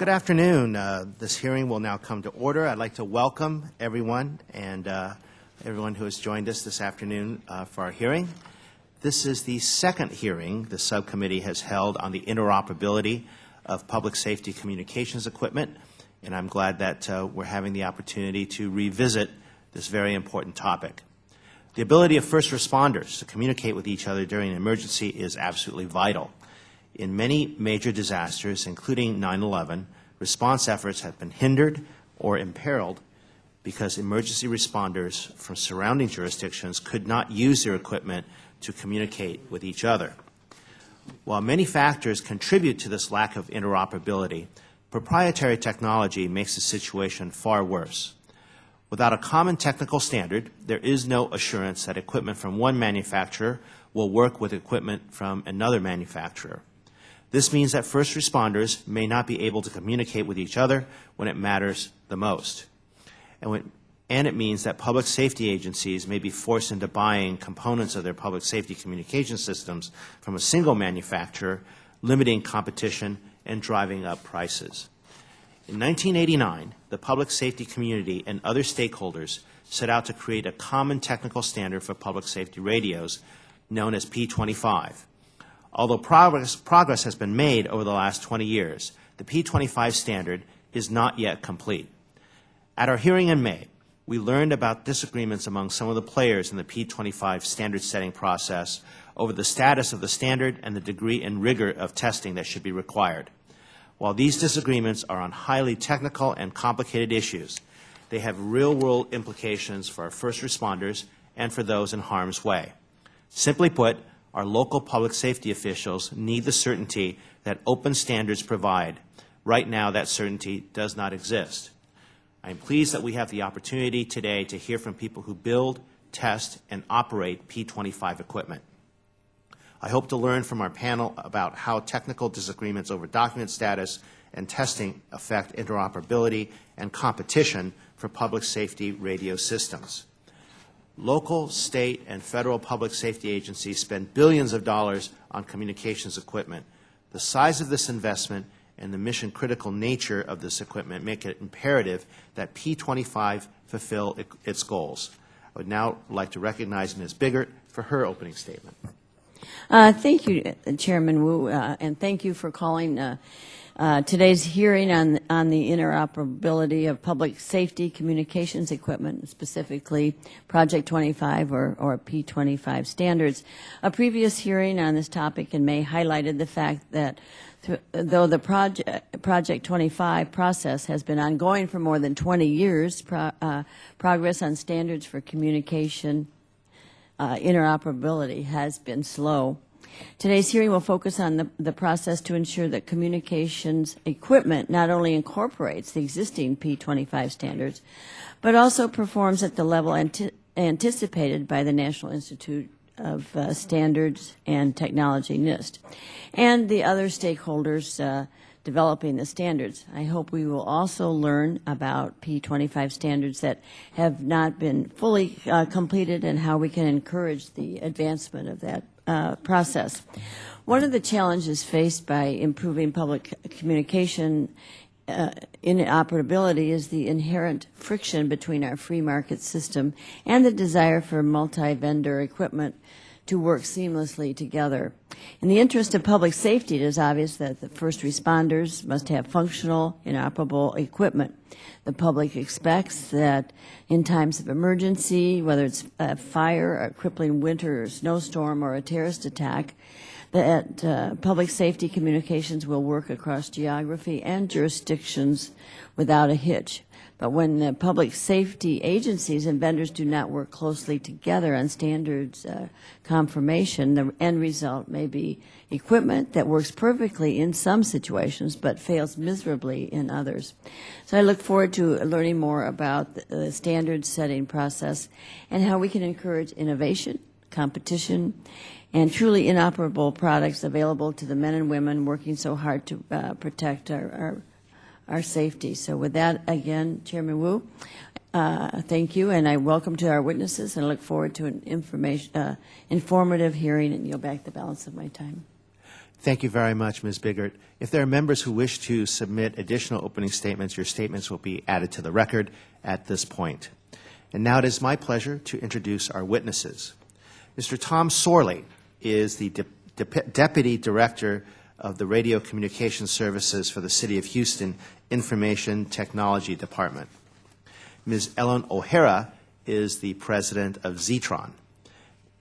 Good afternoon. This hearing will now come to order. I'd like to welcome everyone and everyone who has joined us this afternoon for our hearing. This is the second hearing the subcommittee has held on the interoperability of public safety communications equipment, and I'm glad that we're having the opportunity to revisit this very important topic. The ability of first responders to communicate with each other during an emergency is absolutely vital. In many major disasters, including 9/11, response efforts have been hindered or imperiled because emergency responders from surrounding jurisdictions could not use their equipment to communicate with each other. While many factors contribute to this lack of interoperability, proprietary technology makes the situation far worse. Without a common technical standard, there is no assurance that equipment from one manufacturer will work with equipment from another manufacturer. This means that first responders may not be able to communicate with each other when it matters the most. And it means that public safety agencies may be forced into buying components of their public safety communication systems from a single manufacturer, limiting competition and driving up prices. In 1989, the public safety community and other stakeholders set out to create a common technical standard for public safety radios known as P25. Although progress has been made over the last 20 years, the P25 standard is not yet complete. At our hearing in May, we learned about disagreements among some of the players in the P25 standard setting process over the status of the standard and the degree and rigor of testing that should be required. While these disagreements are on highly technical and complicated issues, they have real-world implications for our first responders and for those in harm's way. Simply put, our local public safety officials need the certainty that open standards provide. Right now, that certainty does not exist. I am pleased that we have the opportunity today to hear from people who build, test, and operate P25 equipment. I hope to learn from our panel about how technical disagreements over document status and testing affect interoperability and competition for public safety radio systems. Local, state, and federal public safety agencies spend billions of dollars on communications equipment. The size of this investment and the mission-critical nature of this equipment make it imperative that P25 fulfill its goals. I would now like to recognize Ms. Biggert for her opening statement. Thank you, Chairman Wu, and thank you for calling today's hearing on the interoperability of public safety communications equipment, specifically Project 25 or P25 standards. A previous hearing on this topic in May highlighted the fact that though the Project 25 process has been ongoing for more than 20 years, progress on standards for communication interoperability has been slow. Today's hearing will focus on the process to ensure that communications equipment not only incorporates the existing P25 standards, but also performs at the level anticipated by the National Institute of Standards and Technology, NIST, and the other stakeholders developing the standards. I hope we will also learn about P25 standards that have not been fully completed and how we can encourage the advancement of that process. One of the challenges faced by improving public communication interoperability is the inherent friction between our free market system and the desire for multi-vendor equipment to work seamlessly together. In the interest of public safety, it is obvious that the first responders must have functional, inoperable equipment. The public expects that in times of emergency, whether it's a fire, a crippling winter or snowstorm, or a terrorist attack, that public safety communications will work across geography and jurisdictions without a hitch. But when public safety agencies and vendors do not work closely together on standards confirmation, the end result may be equipment that works perfectly in some situations but fails miserably in others. So I look forward to learning more about the standard setting process and how we can encourage innovation, competition, and truly inoperable products available to the men and women working so hard to protect our safety. So with that, again, Chairman Wu, thank you, and I welcome to our witnesses, and I look forward to an informative hearing, and yield back the balance of my time. Thank you very much, Ms. Biggert. If there are members who wish to submit additional opening statements, your statements will be added to the record at this point. And now it is my pleasure to introduce our witnesses. Mr. Tom Sorley is the Deputy Director of the Radio Communication Services for the City of Houston Information Technology Department. Ms. Ellen O'Hara is the President of Zetron.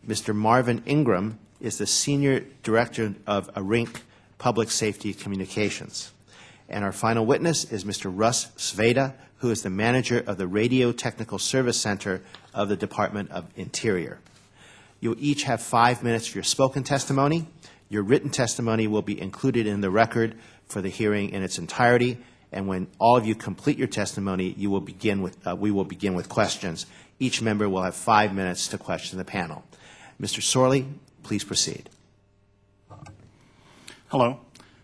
Mr. Marvin Ingram is the Senior Director of ARINC Public Safety Communications. And our final witness is Mr. Russ Sveda, who is the Manager of the Radio Technical Service Center of the Department of Interior. You'll each have 5 minutes for your spoken testimony. Your written testimony will be included in the record for the hearing in its entirety, and when all of you complete your testimony, we will begin with questions. Each member will have 5 minutes to question the panel. Mr. Sorley, please proceed. Hello,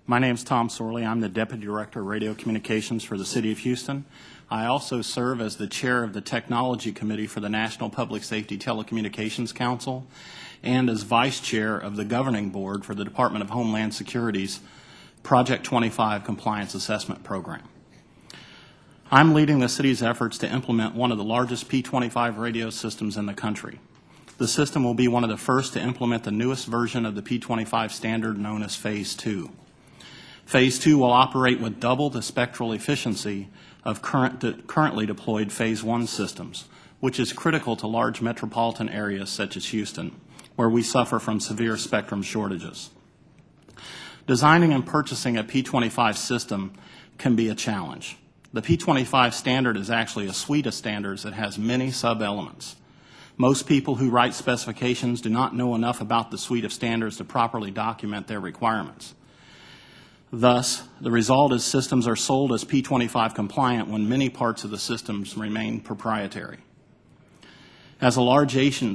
my name is Tom Sorley. I'm the Deputy Director of Radio Communications for the City of Houston. I also serve as the Chair of the Technology Committee for the National Public Safety Telecommunications Council and as Vice Chair of the Governing Board for the Department of Homeland Security's Project 25 Compliance Assessment Program. I'm leading the city's efforts to implement one of the largest P25 radio systems in the country. The system will be one of the first to implement the newest version of the P25 standard known as Phase 2. Phase 2 will operate with double the spectral efficiency of currently deployed Phase 1 systems, which is critical to large metropolitan areas such as Houston, where we suffer from severe spectrum shortages. Designing and purchasing a P25 system can be a challenge. The P25 standard is actually a suite of standards that has many sub-elements. Most people who write specifications do not know enough about the suite of standards to properly document their requirements. Thus, the result is systems are sold as P25 compliant when many parts of the systems remain proprietary. As a large agency,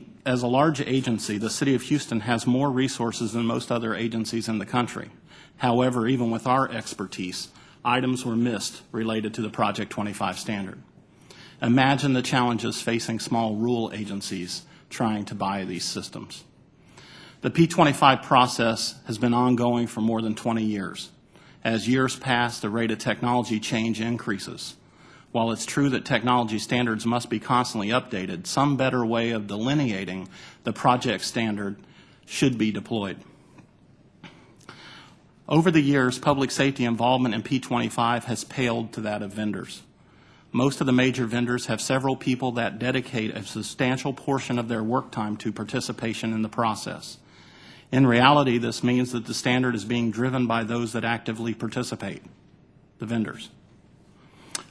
the City of Houston has more resources than most other agencies in the country. However, even with our expertise, items were missed related to the Project 25 standard. Imagine the challenges facing small rural agencies trying to buy these systems. The P25 process has been ongoing for more than 20 years. As years pass, the rate of technology change increases. While it's true that technology standards must be constantly updated, some better way of delineating the project standard should be deployed. Over the years, public safety involvement in P25 has paled to that of vendors. Most of the major vendors have several people that dedicate a substantial portion of their work time to participation in the process. In reality, this means that the standard is being driven by those that actively participate, the vendors.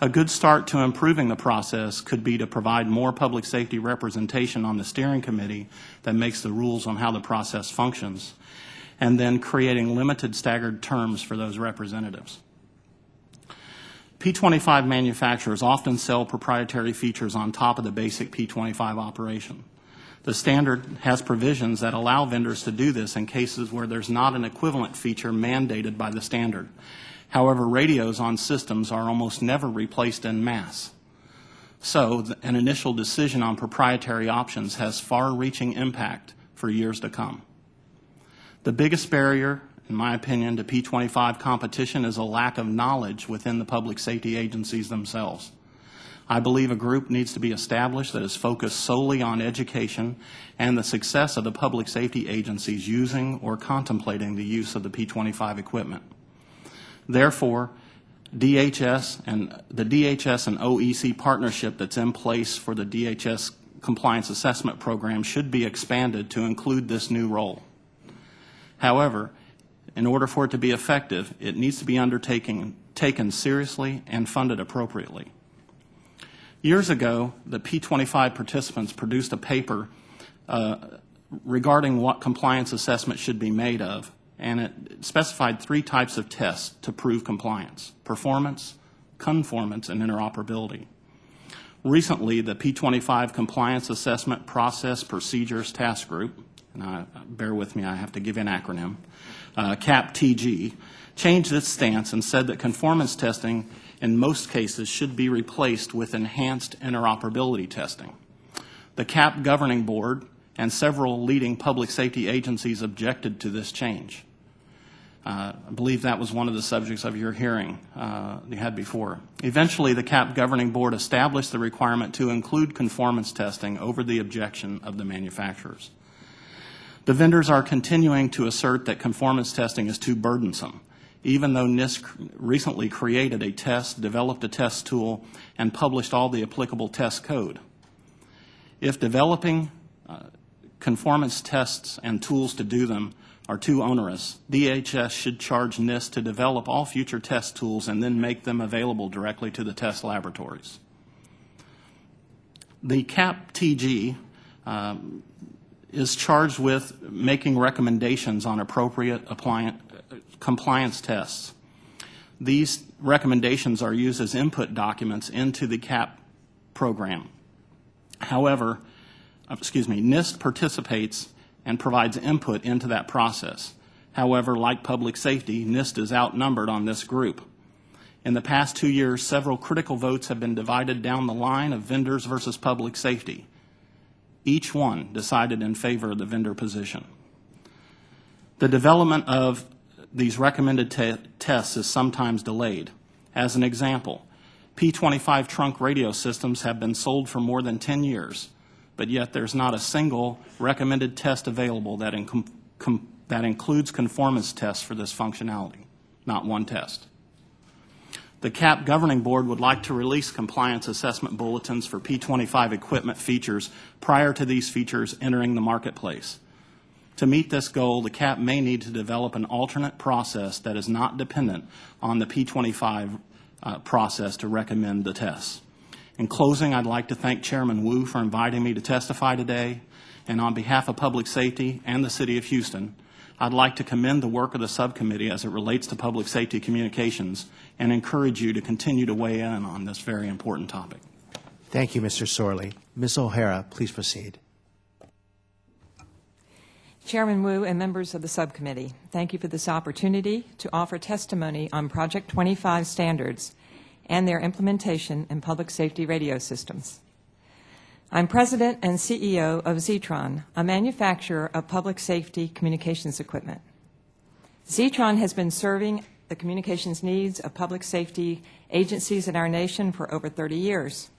A good start to improving the process could be to provide more public safety representation on the steering committee that makes the rules on how the process functions, and then creating limited staggered terms for those representatives. P25 manufacturers often sell proprietary features on top of the basic P25 operation. The standard has provisions that allow vendors to do this in cases where there's not an equivalent feature mandated by the standard. However, radios on systems are almost never replaced en masse. So, an initial decision on proprietary options has far-reaching impact for years to come. The biggest barrier, in my opinion, to P25 competition is a lack of knowledge within the public safety agencies themselves. I believe a group needs to be established that is focused solely on education and the success of the public safety agencies using or contemplating the use of the P25 equipment. Therefore, the DHS and OEC partnership that's in place for the DHS Compliance Assessment Program should be expanded to include this new role. However, in order for it to be effective, it needs to be taken seriously and funded appropriately. Years ago, the P25 participants produced a paper regarding what compliance assessment should be made of, and it specified 3 types of tests to prove compliance: performance, conformance, and interoperability. Recently, the P25 Compliance Assessment Process Procedures Task Group, and bear with me, I have to give you an acronym, CAPTG, changed its stance and said that conformance testing in most cases should be replaced with enhanced interoperability testing. The CAP Governing Board and several leading public safety agencies objected to this change. I believe that was one of the subjects of your hearing you had before. Eventually, the CAP Governing Board established the requirement to include conformance testing over the objection of the manufacturers. The vendors are continuing to assert that conformance testing is too burdensome, even though NIST recently created a test, developed a test tool, and published all the applicable test code. If developing conformance tests and tools to do them are too onerous, DHS should charge NIST to develop all future test tools and then make them available directly to the test laboratories. The CAP-TG is charged with making recommendations on appropriate compliance tests. These recommendations are used as input documents into the CAP program. However, NIST participates and provides input into that process. However, like public safety, NIST is outnumbered on this group. In the past 2 years, several critical votes have been divided down the line of vendors versus public safety. Each one decided in favor of the vendor position. The development of these recommended tests is sometimes delayed. As an example, P25 trunk radio systems have been sold for more than 10 years, but yet there's not a single recommended test available that includes conformance tests for this functionality, not one test. The CAP Governing Board would like to release compliance assessment bulletins for P25 equipment features prior to these features entering the marketplace. To meet this goal, the CAP may need to develop an alternate process that is not dependent on the P25 process to recommend the tests. In closing, I'd like to thank Chairman Wu for inviting me to testify today, and on behalf of Public Safety and the City of Houston, I'd like to commend the work of the subcommittee as it relates to public safety communications and encourage you to continue to weigh in on this very important topic. Thank you, Mr. Sorley. Ms. O'Hara, please proceed. Chairman Wu and members of the subcommittee, thank you for this opportunity to offer testimony on Project 25 standards and their implementation in public safety radio systems. I'm President and CEO of Zetron, a manufacturer of public safety communications equipment. Zetron has been serving the communications needs of public safety agencies in our nation for over 30 years.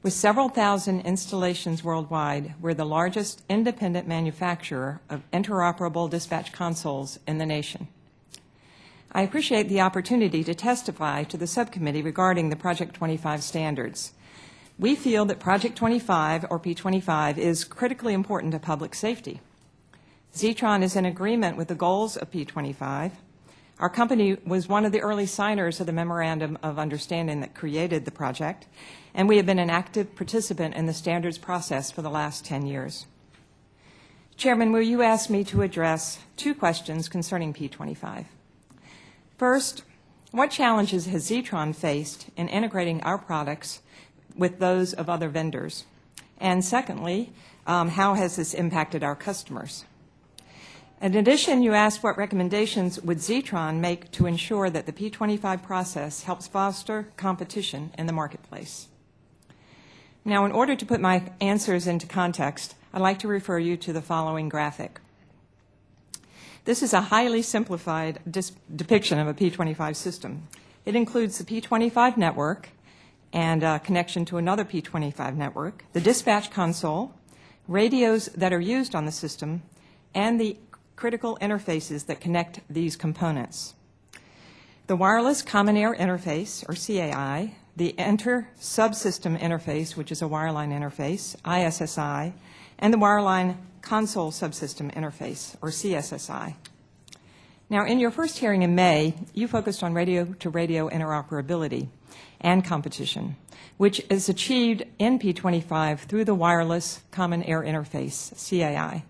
With several thousand installations worldwide, we're the largest independent manufacturer of interoperable dispatch consoles in the nation. I appreciate the opportunity to testify to the subcommittee regarding the Project 25 standards. We feel that Project 25, or P25, is critically important to public safety. Zetron is in agreement with the goals of P25. Our company was one of the early signers of the Memorandum of Understanding that created the project, and we have been an active participant in the standards process for the last 10 years. Chairman Wu, you asked me to address 2 questions concerning P25. First, what challenges has Zetron faced in integrating our products with those of other vendors? And secondly, how has this impacted our customers? In addition, you asked what recommendations would Zetron make to ensure that the P25 process helps foster competition in the marketplace. Now, in order to put my answers into context, I'd like to refer you to the following graphic. This is a highly simplified depiction of a P25 system. It includes the P25 network and connection to another P25 network, the dispatch console, radios that are used on the system, and the critical interfaces that connect these components. The Wireless Common Air Interface, or CAI, the Inter-Subsystem Interface, which is a wireline interface, ISSI, and the Wireline Console Subsystem Interface, or CSSI. Now, in your first hearing in May, you focused on radio-to-radio interoperability and competition, which is achieved in P25 through the Wireless Common Air Interface, CAI.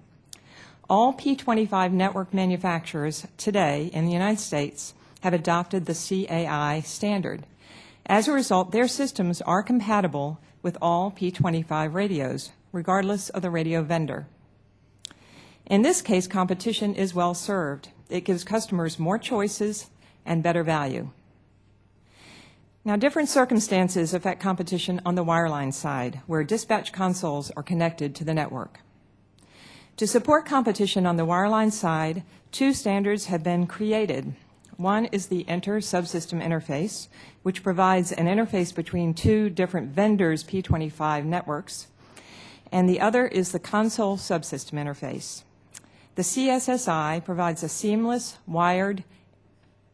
All P25 network manufacturers today in the United States have adopted the CAI standard. As a result, their systems are compatible with all P25 radios, regardless of the radio vendor. In this case, competition is well served. It gives customers more choices and better value. Now, different circumstances affect competition on the wireline side, where dispatch consoles are connected to the network. To support competition on the wireline side, two standards have been created. One is the Inter-Subsystem Interface, which provides an interface between two different vendors' P25 networks, and the other is the Console Subsystem Interface. The CSSI provides a seamless, wired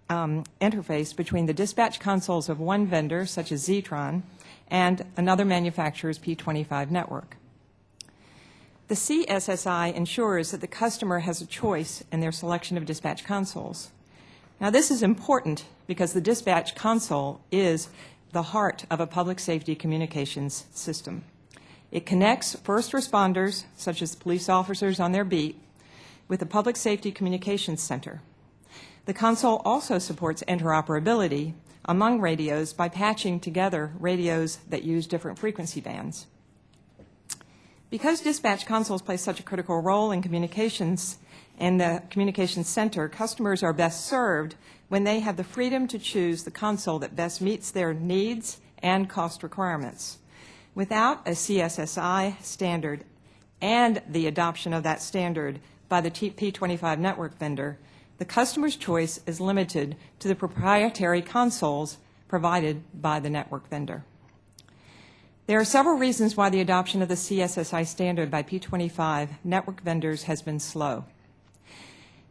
interface between the dispatch consoles of one vendor, such as Zetron, and another manufacturer's P25 network. The CSSI ensures that the customer has a choice in their selection of dispatch consoles. Now, this is important because the dispatch console is the heart of a public safety communications system. It connects first responders, such as police officers on their beat, with the Public Safety Communications Center. The console also supports interoperability among radios by patching together radios that use different frequency bands. Because dispatch consoles play such a critical role in communications in the communications center, customers are best served when they have the freedom to choose the console that best meets their needs and cost requirements. Without a CSSI standard and the adoption of that standard by the P25 network vendor, the customer's choice is limited to the proprietary consoles provided by the network vendor. There are several reasons why the adoption of the CSSI standard by P25 network vendors has been slow.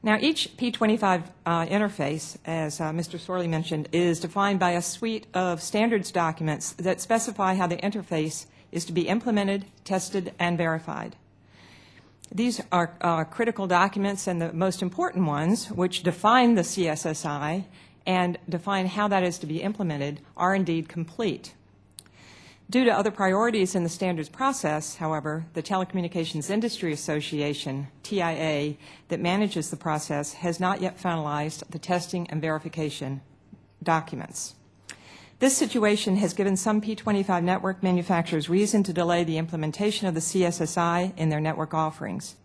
Now, each P25 interface, as Mr. Sorley mentioned, is defined by a suite of standards documents that specify how the interface is to be implemented, tested, and verified. These are critical documents, and the most important ones, which define the CSSI and define how that is to be implemented, are indeed complete. Due to other priorities in the standards process, however, the Telecommunications Industry Association, TIA, that manages the process has not yet finalized the testing and verification documents. This situation has given some P25 network manufacturers reason to delay the implementation of the CSSI in their network offerings.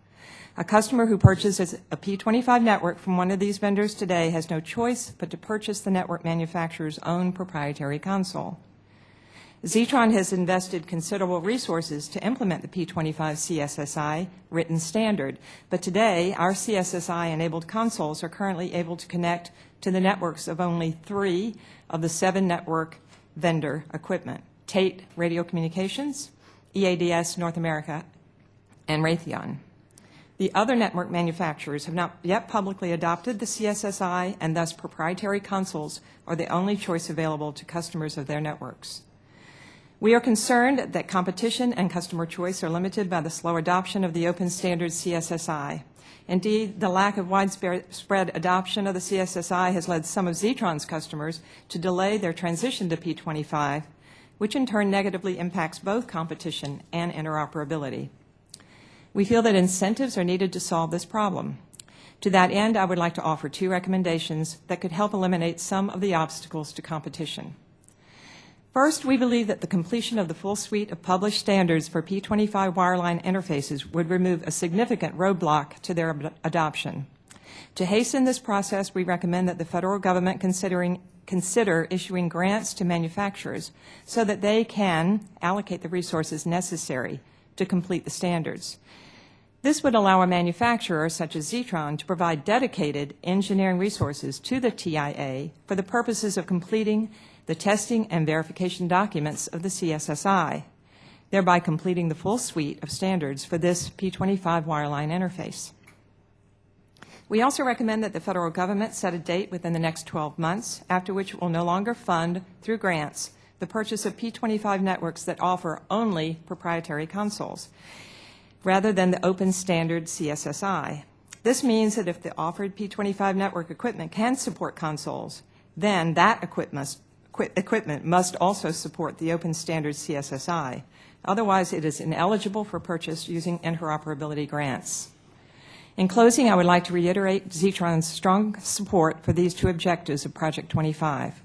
A customer who purchases a P25 network from one of these vendors today has no choice but to purchase the network manufacturer's own proprietary console. Zetron has invested considerable resources to implement the P25 CSSI written standard, but today our CSSI-enabled consoles are currently able to connect to the networks of only 3 of the 7 network vendor equipment: Tate Radio Communications, EADS North America, and Raytheon. The other network manufacturers have not yet publicly adopted the CSSI, and thus proprietary consoles are the only choice available to customers of their networks. We are concerned that competition and customer choice are limited by the slow adoption of the open standard CSSI. Indeed, the lack of widespread adoption of the CSSI has led some of Zetron's customers to delay their transition to P25, which in turn negatively impacts both competition and interoperability. We feel that incentives are needed to solve this problem. To that end, I would like to offer 2 recommendations that could help eliminate some of the obstacles to competition. First, we believe that the completion of the full suite of published standards for P25 wireline interfaces would remove a significant roadblock to their adoption. To hasten this process, we recommend that the federal government consider issuing grants to manufacturers so that they can allocate the resources necessary to complete the standards. This would allow a manufacturer, such as Zetron, to provide dedicated engineering resources to the TIA for the purposes of completing the testing and verification documents of the CSSI, thereby completing the full suite of standards for this P25 wireline interface. We also recommend that the federal government set a date within the next 12 months, after which it will no longer fund, through grants, the purchase of P25 networks that offer only proprietary consoles, rather than the open standard CSSI. This means that if the offered P25 network equipment can support consoles, then that equipment must also support the open standard CSSI. Otherwise, it is ineligible for purchase using interoperability grants. In closing, I would like to reiterate Zetron's strong support for these 2 objectives of Project 25.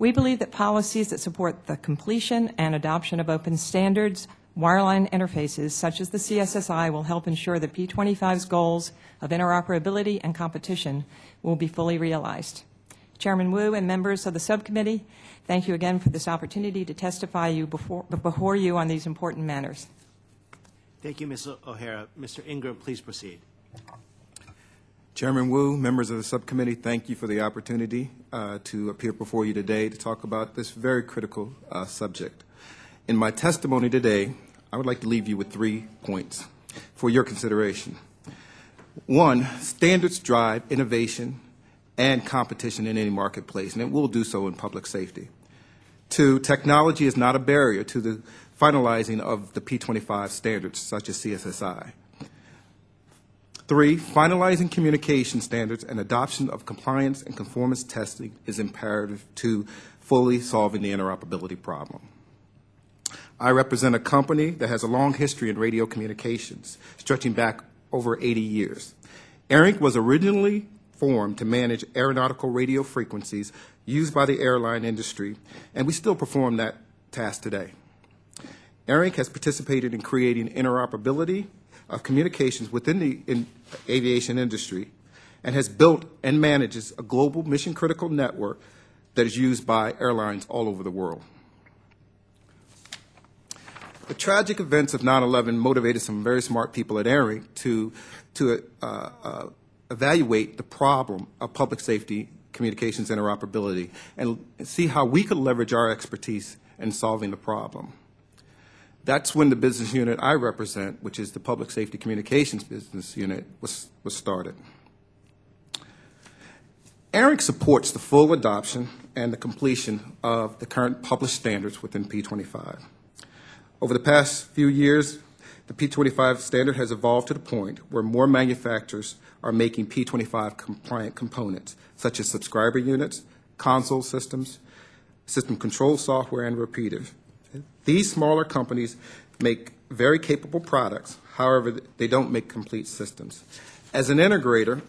We believe that policies that support the completion and adoption of open standards wireline interfaces, such as the CSSI, will help ensure that P25's goals of interoperability and competition will be fully realized. Chairman Wu and members of the subcommittee, thank you again for this opportunity to testify before you on these important matters. Thank you, Ms. O'Hara. Mr. Ingram, please proceed. Chairman Wu, members of the subcommittee, thank you for the opportunity to appear before you today to talk about this very critical subject. In my testimony today, I would like to leave you with 3 points for your consideration. 1, standards drive innovation and competition in any marketplace, and it will do so in public safety. 2, technology is not a barrier to the finalizing of the P25 standards, such as CSSI. 3, finalizing communication standards and adoption of compliance and conformance testing is imperative to fully solving the interoperability problem. I represent a company that has a long history in radio communications, stretching back over 80 years. ARINC was originally formed to manage aeronautical radio frequencies used by the airline industry, and we still perform that task today. ARINC has participated in creating interoperability of communications within the aviation industry and has built and manages a global mission-critical network that is used by airlines all over the world. The tragic events of 9/11 motivated some very smart people at ARINC to evaluate the problem of public safety communications interoperability and see how we could leverage our expertise in solving the problem. That's when the business unit I represent, which is the Public Safety Communications Business Unit, was started. ARINC supports the full adoption and the completion of the current published standards within P25. Over the past few years, the P25 standard has evolved to the point where more manufacturers are making P25 compliant components, such as subscriber units, console systems, system control software, and repeaters. These smaller companies make very capable products. However, they don't make complete systems. As an integrator,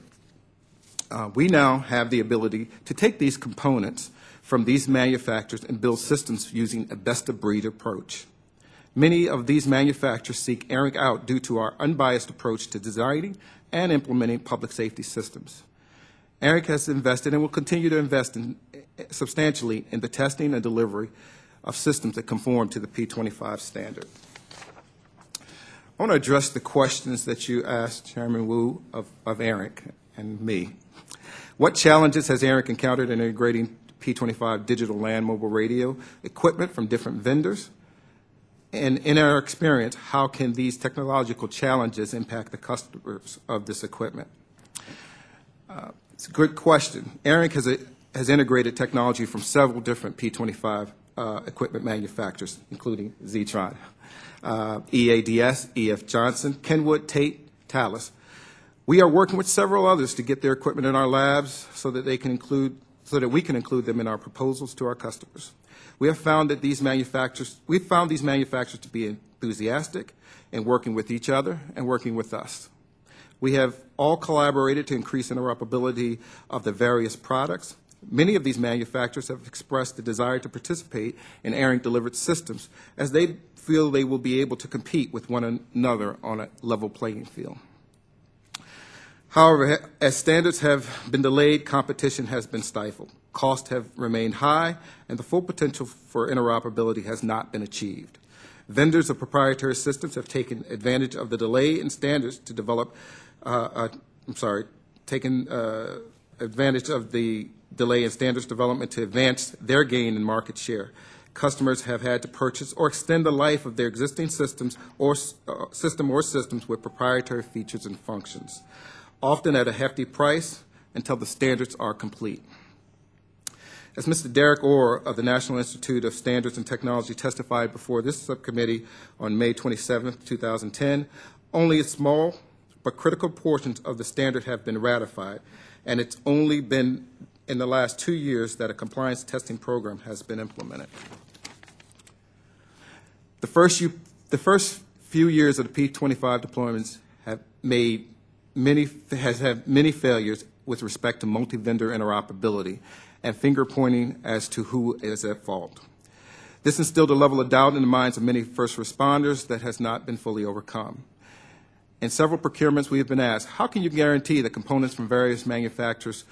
we now have the ability to take these components from these manufacturers and build systems using a best-of-breed approach. Many of these manufacturers seek ARINC out due to our unbiased approach to designing and implementing public safety systems. ARINC has invested and will continue to invest substantially in the testing and delivery of systems that conform to the P25 standard. I want to address the questions that you asked Chairman Wu of ARINC and me. What challenges has ARINC encountered in integrating P25 digital land mobile radio equipment from different vendors? And in our experience, how can these technological challenges impact the customers of this equipment? It's a good question. ARINC has integrated technology from several different P25 equipment manufacturers, including Zetron, EADS, E.F. Johnson, Kenwood, Tate, Thales. We are working with several others to get their equipment in our labs so that we can include them in our proposals to our customers. We have found that these manufacturers to be enthusiastic in working with each other and working with us. We have all collaborated to increase interoperability of the various products. Many of these manufacturers have expressed the desire to participate in ARINC-delivered systems as they feel they will be able to compete with one another on a level playing field. However, as standards have been delayed, competition has been stifled. Costs have remained high, and the full potential for interoperability has not been achieved. Vendors of proprietary systems have taken advantage of the delay in standards to develop, advantage of the delay in standards development to advance their gain in market share. Customers have had to purchase or extend the life of their existing systems or systems with proprietary features and functions, often at a hefty price until the standards are complete. As Mr. Derek Orr of the National Institute of Standards and Technology testified before this subcommittee on May 27, 2010, only a small but critical portions of the standard have been ratified, and it's only been in the last 2 years that a compliance testing program has been implemented. The first few years of the P25 deployments have had many failures with respect to multi-vendor interoperability and finger-pointing as to who is at fault. This instilled a level of doubt in the minds of many first responders that has not been fully overcome. In several procurements, we have been asked, how can you guarantee that components from various manufacturers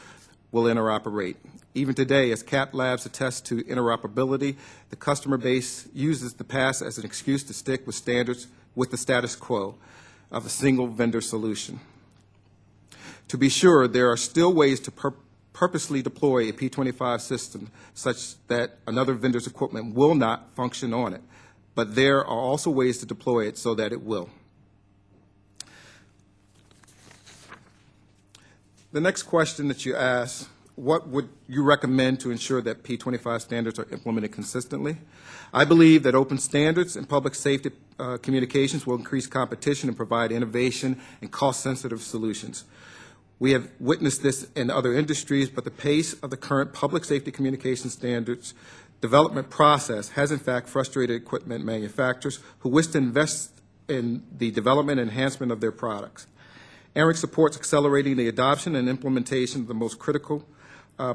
will interoperate? Even today, as CAP labs attest to interoperability, the customer base uses the past as an excuse to stick with standards with the status quo of a single vendor solution. To be sure, there are still ways to purposely deploy a P25 system such that another vendor's equipment will not function on it, but there are also ways to deploy it so that it will. The next question that you asked, what would you recommend to ensure that P25 standards are implemented consistently? I believe that open standards in public safety communications will increase competition and provide innovation and cost-sensitive solutions. We have witnessed this in other industries, but the pace of the current public safety communication standards development process has in fact frustrated equipment manufacturers who wish to invest in the development and enhancement of their products. ARINC supports accelerating the adoption and implementation of the most critical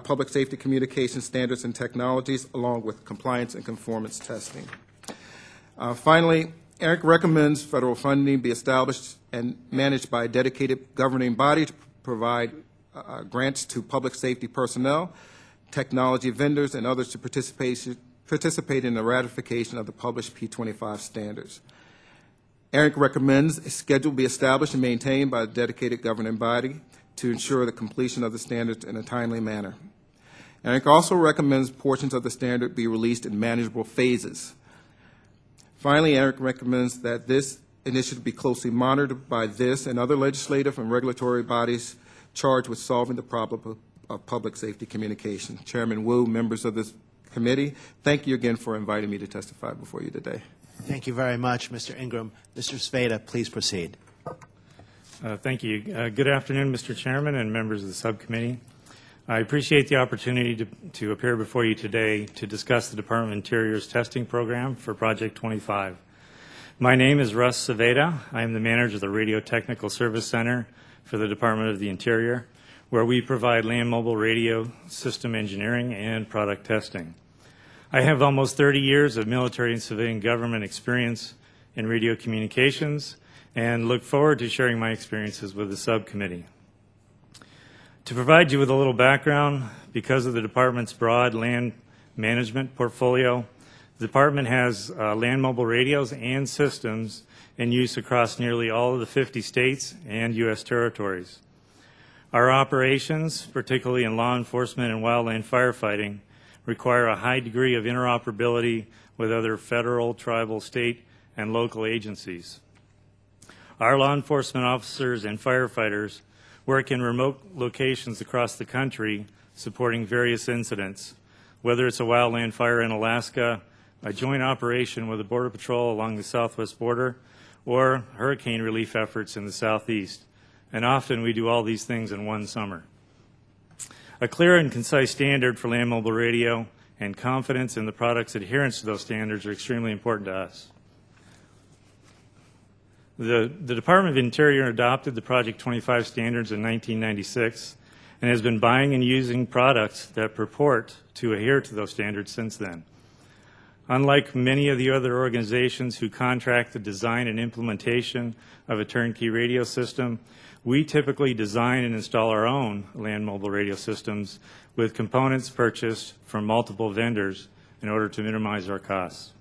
public safety communication standards and technologies, along with compliance and conformance testing. Finally, ARINC recommends federal funding be established and managed by a dedicated governing body to provide grants to public safety personnel, technology vendors, and others to participate in the ratification of the published P25 standards. ARINC recommends a schedule be established and maintained by a dedicated governing body to ensure the completion of the standards in a timely manner. ARINC also recommends portions of the standard be released in manageable phases. Finally, ARINC recommends that this initiative be closely monitored by this and other legislative and regulatory bodies charged with solving the problem of public safety communication. Chairman Wu, members of this committee, thank you again for inviting me to testify before you today. Thank you very much, Mr. Ingram. Mr. Sveda, please proceed. Thank you. Good afternoon, Mr. Chairman and members of the subcommittee. I appreciate the opportunity to appear before you today to discuss the Department of Interior's testing program for Project 25. My name is Russ Sveda. I am the manager of the Radio Technical Service Center for the Department of the Interior, where we provide land mobile radio system engineering and product testing. I have almost 30 years of military and civilian government experience in radio communications and look forward to sharing my experiences with the subcommittee. To provide you with a little background, because of the department's broad land management portfolio, the department has land mobile radios and systems in use across nearly all of the 50 states and U.S. territories. Our operations, particularly in law enforcement and wildland firefighting, require a high degree of interoperability with other federal, tribal, state, and local agencies. Our law enforcement officers and firefighters work in remote locations across the country supporting various incidents, whether it's a wildland fire in Alaska, a joint operation with the Border Patrol along the southwest border, or hurricane relief efforts in the southeast. And often we do all these things in one summer. A clear and concise standard for land mobile radio and confidence in the product's adherence to those standards are extremely important to us. The Department of Interior adopted the Project 25 standards in 1996 and has been buying and using products that purport to adhere to those standards since then. Unlike many of the other organizations who contract the design and implementation of a turnkey radio system, we typically design and install our own land mobile radio systems with components purchased from multiple vendors in order to minimize our costs.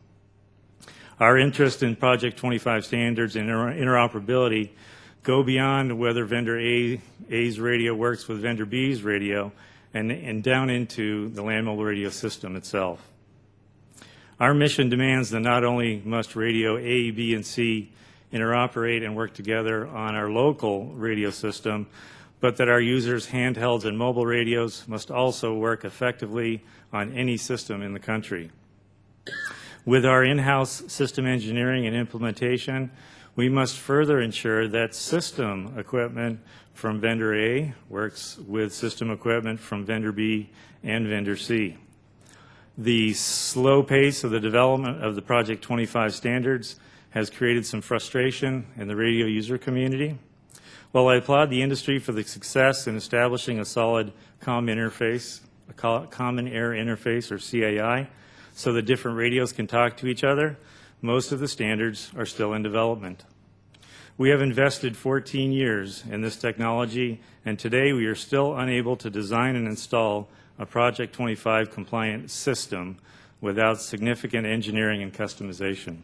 Our interest in Project 25 standards and interoperability go beyond whether vendor A's radio works with vendor B's radio and down into the land mobile radio system itself. Our mission demands that not only must radio A, B, and C interoperate and work together on our local radio system, but that our users' handhelds and mobile radios must also work effectively on any system in the country. With our in-house system engineering and implementation, we must further ensure that system equipment from vendor A works with system equipment from vendor B and vendor C. The slow pace of the development of the Project 25 standards has created some frustration in the radio user community. While I applaud the industry for the success in establishing a solid common air interface, or CAI, so that different radios can talk to each other, most of the standards are still in development. We have invested 14 years in this technology, and today we are still unable to design and install a Project 25 compliant system without significant engineering and customization.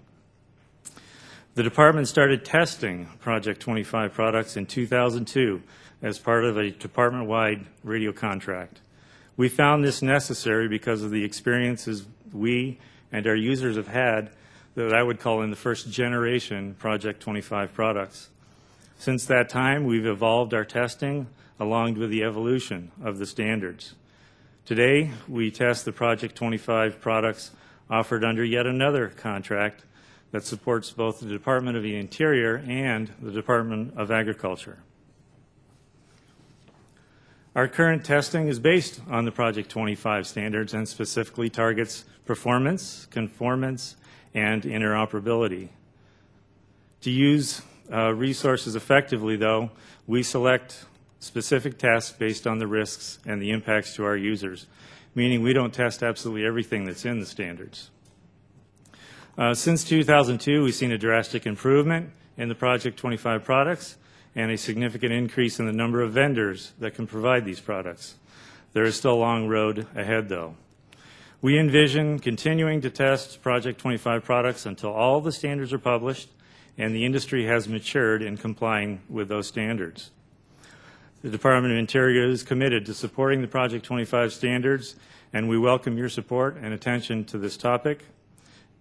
The department started testing Project 25 products in 2002 as part of a department-wide radio contract. We found this necessary because of the experiences we and our users have had that I would call in the first generation Project 25 products. Since that time, we've evolved our testing along with the evolution of the standards. Today, we test the Project 25 products offered under yet another contract that supports both the Department of the Interior and the Department of Agriculture. Our current testing is based on the Project 25 standards and specifically targets performance, conformance, and interoperability. To use resources effectively, though, we select specific tests based on the risks and the impacts to our users, meaning we don't test absolutely everything that's in the standards. Since 2002, we've seen a drastic improvement in the Project 25 products and a significant increase in the number of vendors that can provide these products. There is still a long road ahead, though. We envision continuing to test Project 25 products until all the standards are published and the industry has matured in complying with those standards. The Department of Interior is committed to supporting the Project 25 standards, and we welcome your support and attention to this topic.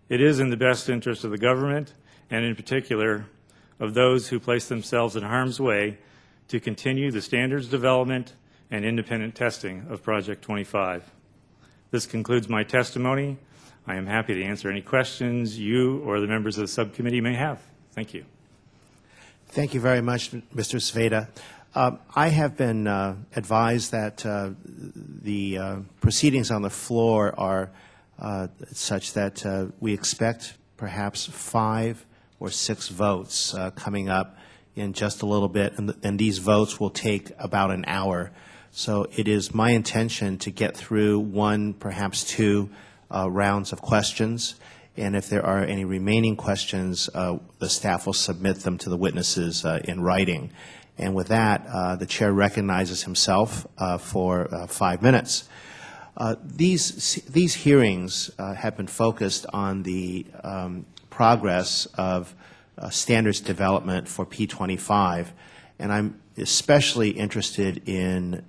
It is in the best interest of the government, and in particular, of those who place themselves in harm's way to continue the standards development and independent testing of Project 25. This concludes my testimony. I am happy to answer any questions you or the members of the subcommittee may have. Thank you. Thank you very much, Mr. Sveda. I have been advised that the proceedings on the floor are such that we expect perhaps 5 or 6 votes coming up in just a little bit, and these votes will take about an hour. So it is my intention to get through 1, perhaps 2 rounds of questions, and if there are any remaining questions, the staff will submit them to the witnesses in writing. And with that, the chair recognizes himself for 5 minutes. These hearings have been focused on the progress of standards development for P25, and I'm especially interested in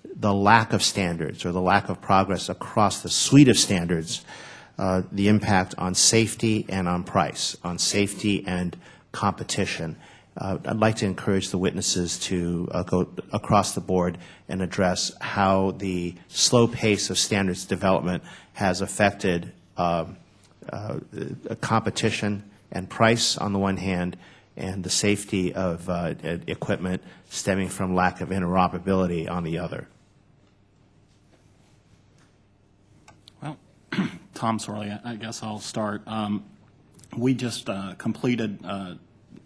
the lack of standards or the lack of progress across the suite of standards, the impact on safety and on price, on safety and competition. I'd like to encourage the witnesses to go across the board and address how the slow pace of standards development has affected competition and price on the one hand, and the safety of equipment stemming from lack of interoperability on the other. Well, Tom Sorley, I guess I'll start. We just completed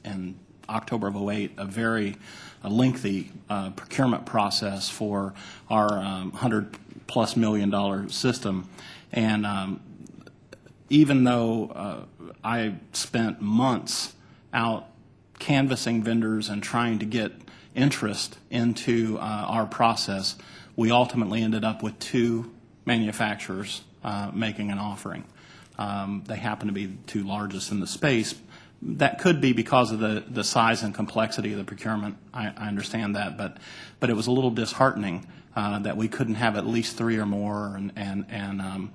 in October of 2008 a very lengthy procurement process for our $100+ million system, and even though I spent months out canvassing vendors and trying to get interest into our process, we ultimately ended up with 2 manufacturers making an offering. They happen to be the 2 largest in the space. That could be because of the size and complexity of the procurement. I understand that, but it was a little disheartening that we couldn't have at least 3 or more, and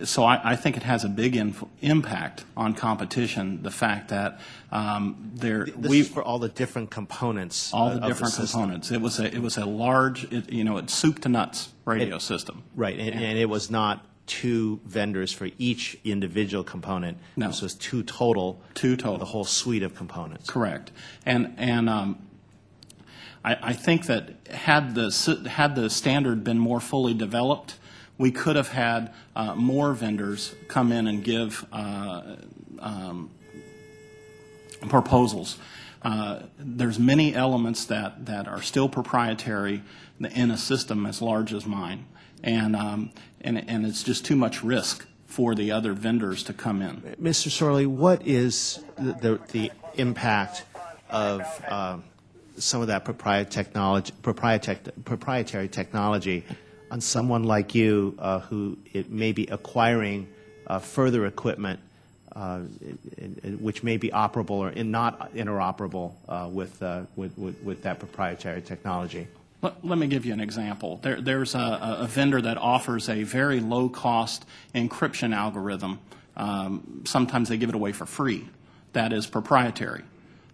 so I think it has a big impact on competition. The fact that this is for all the different components. All the different components. It was a large, it's soup to nuts radio system. Right, and it was not 2 vendors for each individual component. No. This was 2 total. 2 total. The whole suite of components. Correct. And I think that had the standard been more fully developed, we could have had more vendors come in and give proposals. There's many elements that are still proprietary in a system as large as mine, and it's just too much risk for the other vendors to come in. Mr. Sorley, what is the impact of some of that proprietary technology on someone like you who it may be acquiring further equipment which may be operable or not interoperable with that proprietary technology. Let me give you an example. There's a vendor that offers a very low-cost encryption algorithm. Sometimes they give it away for free. That is proprietary.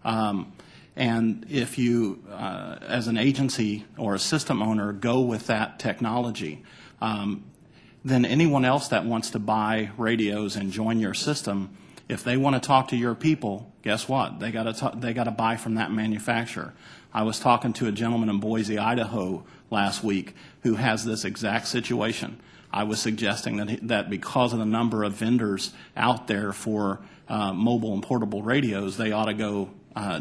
And if you, as an agency or a system owner, go with that technology, then anyone else that wants to buy radios and join your system, if they want to talk to your people, guess what? They got to buy from that manufacturer. I was talking to a gentleman in Boise, Idaho last week who has this exact situation. I was suggesting that because of the number of vendors out there for mobile and portable radios, they ought to go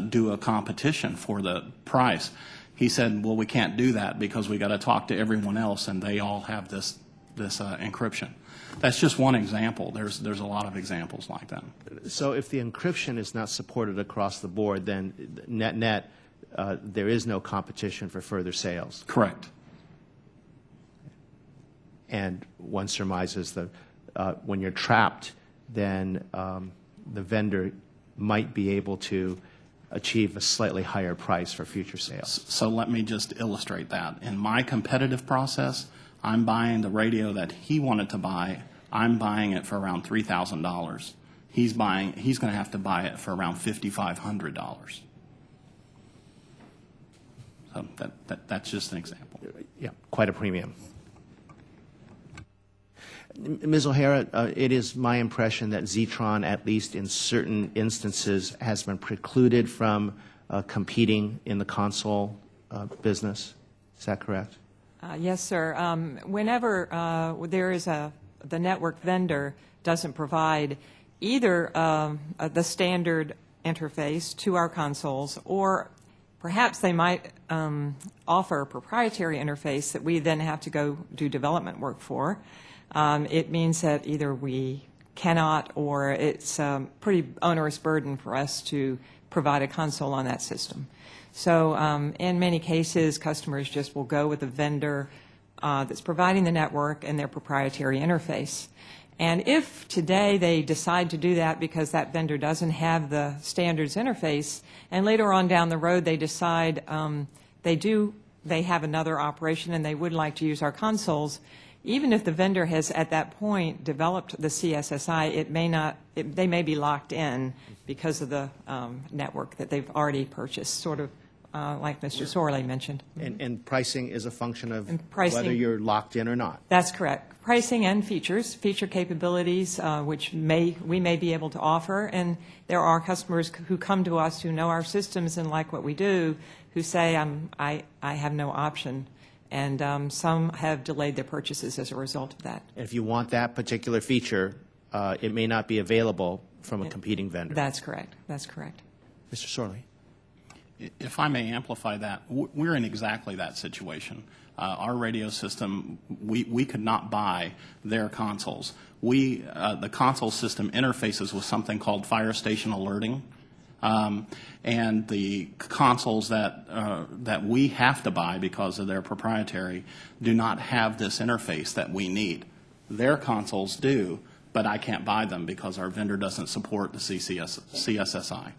do a competition for the price. He said, well, we can't do that because we got to talk to everyone else, and they all have this encryption. That's just one example. There's a lot of examples like that. So if the encryption is not supported across the board, then net there is no competition for further sales. Correct. And one surmises that when you're trapped, then the vendor might be able to achieve a slightly higher price for future sales. So let me just illustrate that. In my competitive process, I'm buying the radio that he wanted to buy. I'm buying it for around $3,000. He's going to have to buy it for around $5,500. So that's just an example. Yeah, quite a premium. Ms. O'Hara, it is my impression that Zetron, at least in certain instances, has been precluded from competing in the console business. Is that correct? Yes, sir. Whenever there is the network vendor doesn't provide either the standard interface to our consoles, or perhaps they might offer a proprietary interface that we then have to go do development work for. It means that either we cannot, or it's a pretty onerous burden for us to provide a console on that system. So in many cases, customers just will go with a vendor that's providing the network and their proprietary interface. And if today they decide to do that because that vendor doesn't have the standards interface, and later on down the road they decide they have another operation and they would like to use our consoles, even if the vendor has at that point developed the CSSI, they may be locked in because of the network that they've already purchased, sort of like Mr. Sorley mentioned. And pricing is a function of pricing, whether you're locked in or not. That's correct. Pricing and feature capabilities, which we may be able to offer. And there are customers who come to us who know our systems and like what we do, who say, I have no option. And some have delayed their purchases as a result of that. And if you want that particular feature, it may not be available from a competing vendor. That's correct. That's correct. Mr. Sorley. If I may amplify that, we're in exactly that situation. Our radio system, we could not buy their consoles. The console system interfaces with something called fire station alerting. And the consoles that we have to buy because of their proprietary do not have this interface that we need. Their consoles do, but I can't buy them because our vendor doesn't support the CSSI.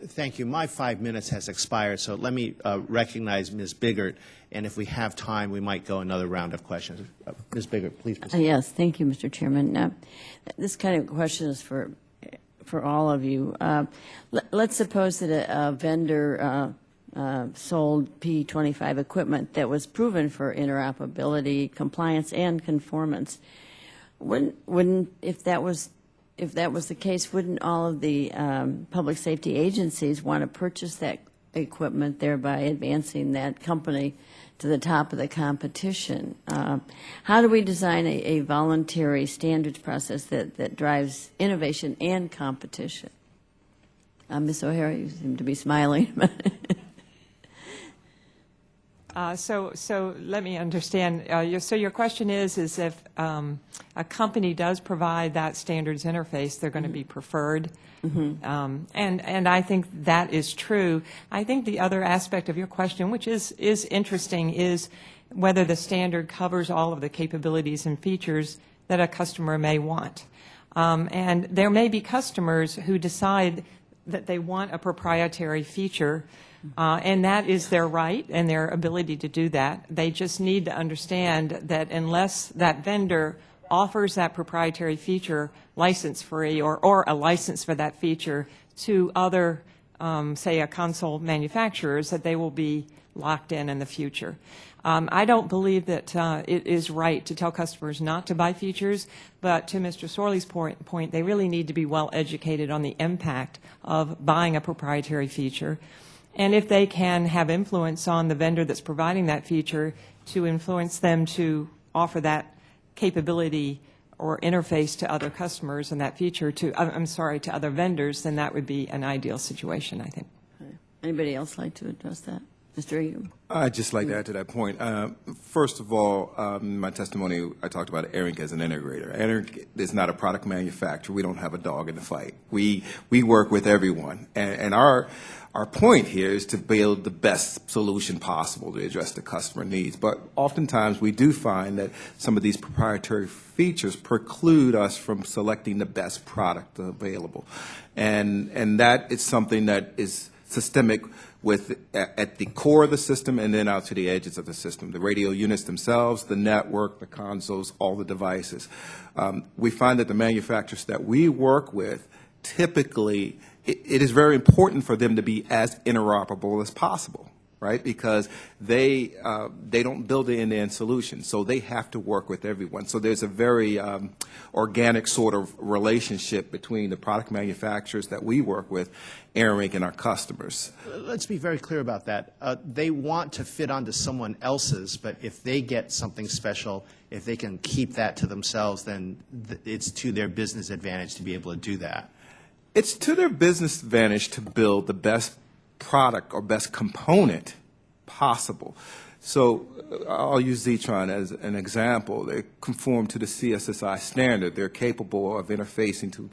Thank you. My 5 minutes has expired, so let me recognize Ms. Biggert, and if we have time, we might go another round of questions. Ms. Biggert, please proceed. Yes, thank you, Mr. Chairman. This kind of question is for all of you. Let's suppose that a vendor sold P25 equipment that was proven for interoperability, compliance, and conformance. If that was the case, wouldn't all of the public safety agencies want to purchase that equipment, thereby advancing that company to the top of the competition? How do we design a voluntary standards process that drives innovation and competition? Ms. O'Hara, you seem to be smiling. So let me understand. So your question is if a company does provide that standards interface, they're going to be preferred. Mm-hmm. And I think that is true. I think the other aspect of your question, which is interesting, is whether the standard covers all of the capabilities and features that a customer may want. And there may be customers who decide that they want a proprietary feature, and that is their right and their ability to do that. They just need to understand that unless that vendor offers that proprietary feature license-free or a license for that feature to other, say, a console manufacturers, that they will be locked in the future. I don't believe that it is right to tell customers not to buy features, but to Mr. Sorley's point, they really need to be well educated on the impact of buying a proprietary feature. And if they can have influence on the vendor that's providing that feature to influence them to offer that capability or interface to other customers and that feature to, to other vendors, then that would be an ideal situation, I think. Anybody else like to address that? Mr. Ingram? I'd just like to add to that point. First of all, in my testimony, I talked about ARINC as an integrator. ARINC is not a product manufacturer. We don't have a dog in the fight. We work with everyone. And our point here is to build the best solution possible to address the customer needs. But oftentimes we do find that some of these proprietary features preclude us from selecting the best product available. And that is something that is systemic at the core of the system and then out to the edges of the system, the radio units themselves, the network, the consoles, all the devices. We find that the manufacturers that we work with, typically, it is very important for them to be as interoperable as possible, right? Because they don't build the end-to-end solution, so they have to work with everyone. So there's a very organic sort of relationship between the product manufacturers that we work with, ARINC, and our customers. Let's be very clear about that. They want to fit onto someone else's, but if they get something special, if they can keep that to themselves, then it's to their business advantage to be able to do that. It's to their business advantage to build the best product or best component possible. So I'll use Zetron as an example. They conform to the CSSI standard. They're capable of interfacing to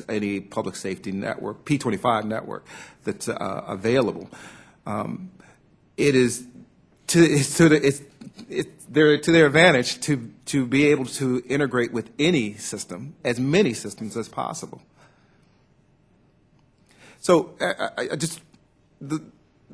any public safety network, P25 network that's available. It's to their advantage to be able to integrate with any system, as many systems as possible. So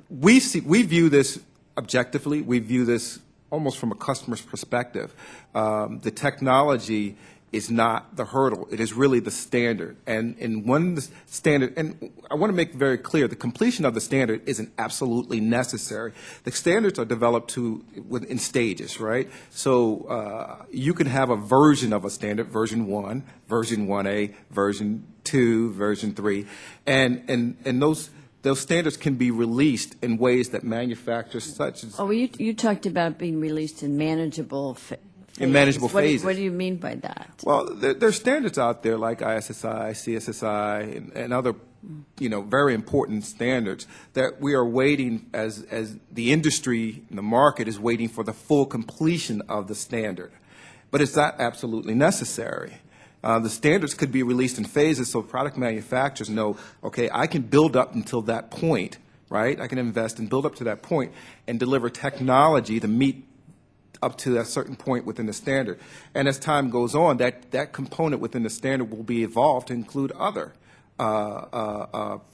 we view this objectively. We view this almost from a customer's perspective. The technology is not the hurdle. It is really the standard. And one standard, and I want to make very clear, the completion of the standard isn't absolutely necessary. The standards are developed in stages, right? So you can have a version of a standard, version 1, version 1A, version 2, version 3, and those standards can be released in ways that manufacturers such as... Oh, you talked about being released in manageable phases. In manageable phases. What do you mean by that? Well, there's standards out there like ISSI, CSSI, and other, very important standards that we are waiting as the industry and the market is waiting for the full completion of the standard. But it's not absolutely necessary. The standards could be released in phases so product manufacturers know, okay, I can build up until that point, right? I can invest and build up to that point and deliver technology to meet up to a certain point within the standard. And as time goes on, that component within the standard will be evolved to include other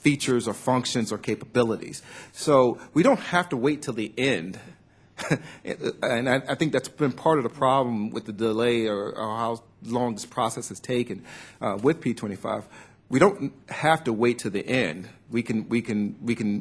features or functions or capabilities. So we don't have to wait till the end. And I think that's been part of the problem with the delay or how long this process has taken with P25. We don't have to wait to the end. We can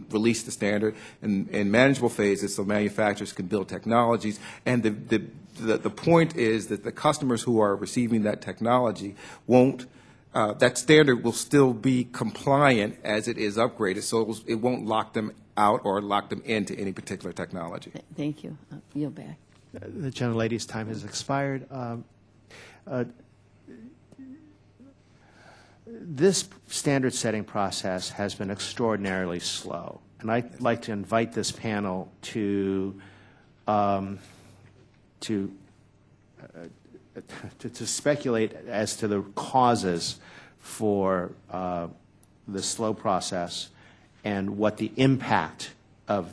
release the standard in manageable phases so manufacturers can build technologies. And the point is that the customers who are receiving that technology won't. That standard will still be compliant as it is upgraded, so it won't lock them out or lock them into any particular technology. Thank you. Yield back. The gentlelady's time has expired. This standard setting process has been extraordinarily slow, and I'd like to invite this panel to speculate as to the causes for the slow process and what the impact of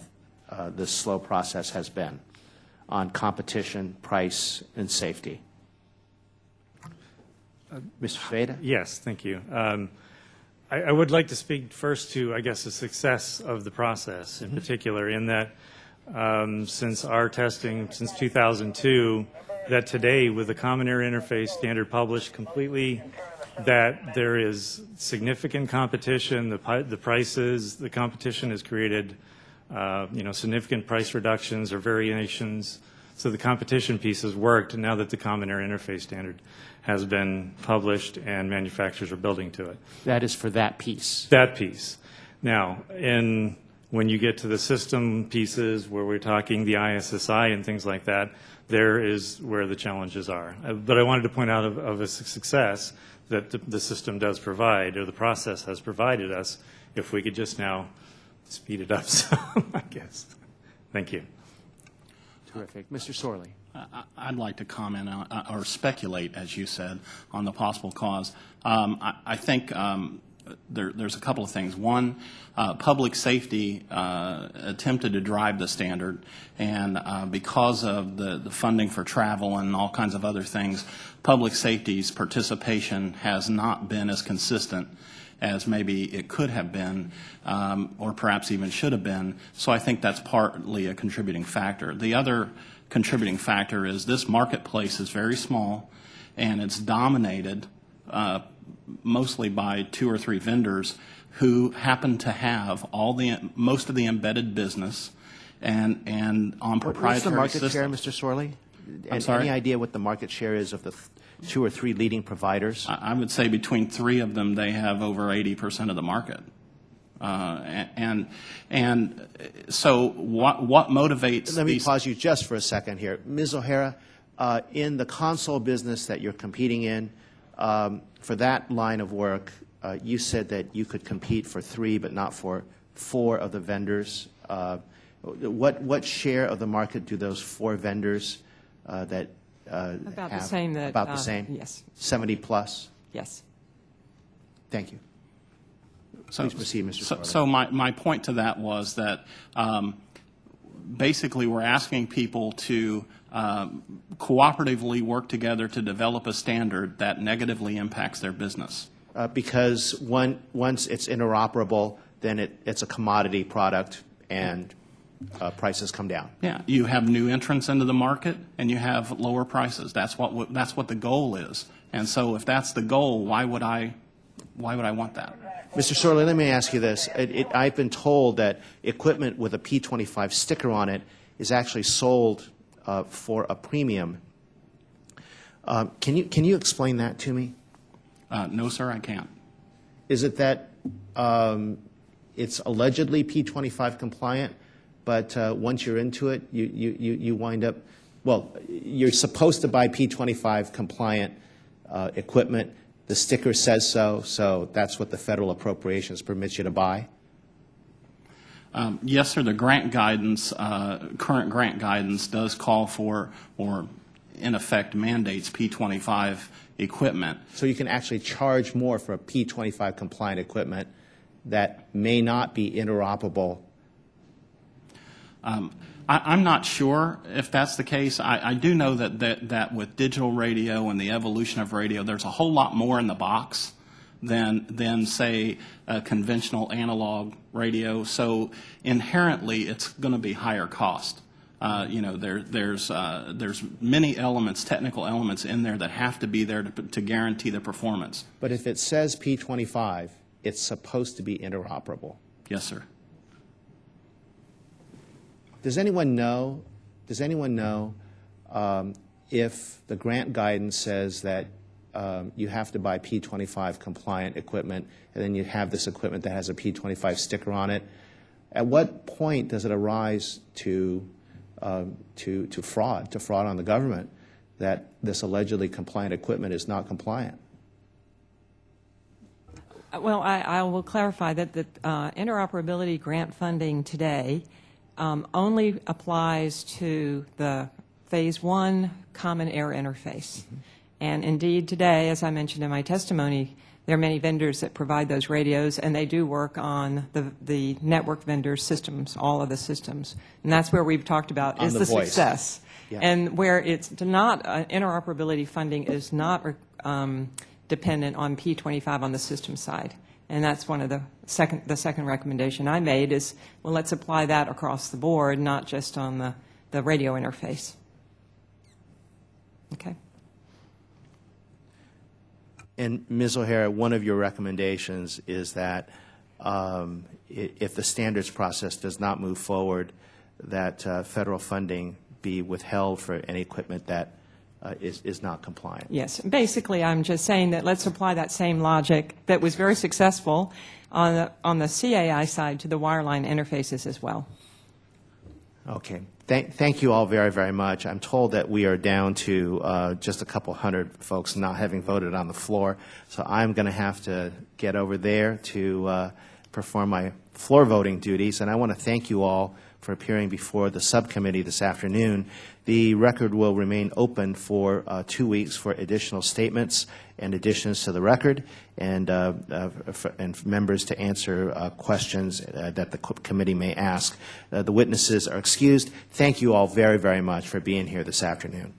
this slow process has been on competition, price, and safety. Mr. Sveda? Yes, thank you. I would like to speak first to, I guess, the success of the process in particular, in that since our testing since 2002, that today with the Common Area Interface standard published completely, that there is significant competition, the prices, the competition has created significant price reductions or variations. So the competition piece has worked, and now that the Common Area Interface standard has been published and manufacturers are building to it. That is for that piece. That piece. Now, when you get to the system pieces where we're talking the ISSI and things like that, there is where the challenges are. But I wanted to point out of a success that the system does provide, or the process has provided us, if we could just now speed it up some, I guess. Thank you. Terrific. Mr. Sorley. I'd like to comment on, or speculate, as you said, on the possible cause. I think there's a couple of things. One, public safety attempted to drive the standard, and because of the funding for travel and all kinds of other things, public safety's participation has not been as consistent as maybe it could have been, or perhaps even should have been. So I think that's partly a contributing factor. The other contributing factor is this marketplace is very small, and it's dominated mostly by 2 or 3 vendors who happen to have most of the embedded business and on proprietary What's the market systems. share, Mr. Sorley? I'm sorry? Any idea what the market share is of the 2 or 3 leading providers? I would say between 3 of them, they have over 80% of the market. And so what motivates Let me these? pause you just for a second here. Ms. O'Hara, in the console business that you're competing in, for that line of work, you said that you could compete for 3 but not for 4 of the vendors. What share of the market do those 4 vendors that About the have? same that. About the same? Yes, 70 plus? yes. Thank you. Please proceed, Mr. Sorley. So my point to that was that basically we're asking people to cooperatively work together to develop a standard that negatively impacts their business. Because once it's interoperable, then it's a commodity product and prices come down. Yeah, you have new entrants into the market and you have lower prices. That's what the goal is. And so if that's the goal, why would I want that? Mr. Sorley, let me ask you this. I've been told that equipment with a P25 sticker on it is actually sold for a premium. Can you explain that to me? No, sir, I can't. Is it that it's allegedly P25 compliant, but once you're into it, you wind up, well, you're supposed to buy P25 compliant equipment. The sticker says so that's what the federal appropriations permits you to buy? Yes, sir, the grant guidance, current grant guidance does call for, or in effect mandates P25 equipment. So you can actually charge more for a P25 compliant equipment that may not be interoperable. I'm not sure if that's the case. I do know that with digital radio and the evolution of radio, there's a whole lot more in the box than say, a conventional analog radio. So inherently, it's going to be higher cost. There's many elements, technical elements in there that have to be there to guarantee the performance. But if it says P25, it's supposed to be interoperable. Yes, sir. Does anyone know if the grant guidance says that you have to buy P25 compliant equipment, and then you have this equipment that has a P25 sticker on it? At what point does it arise to fraud on the government that this allegedly compliant equipment is not compliant? Well, I will clarify that the interoperability grant funding today only applies to the Phase 1 Common Air Interface. Mm-hmm. And indeed, today, as I mentioned in my testimony, there are many vendors that provide those radios, and they do work on the network vendor systems, all of the systems. And that's where we've talked about on is the the voice. Success. Yeah. And where it's not, interoperability funding is not dependent on P25 on the system side. And that's one of the second recommendation I made is, well, let's apply that across the board, not just on the radio interface. Okay. And Ms. O'Hara, one of your recommendations is that if the standards process does not move forward, that federal funding be withheld for any equipment that is not compliant. Yes. Basically, I'm just saying that let's apply that same logic that was very successful on the CAI side to the wireline interfaces as well. Okay. Thank you all very, very much. I'm told that we are down to just a couple hundred folks not having voted on the floor, so I'm going to have to get over there to perform my floor voting duties, and I want to thank you all for appearing before the subcommittee this afternoon. The record will remain open for 2 weeks for additional statements and additions to the record, and members to answer questions that the committee may ask. The witnesses are excused. Thank you all very, very much for being here this afternoon.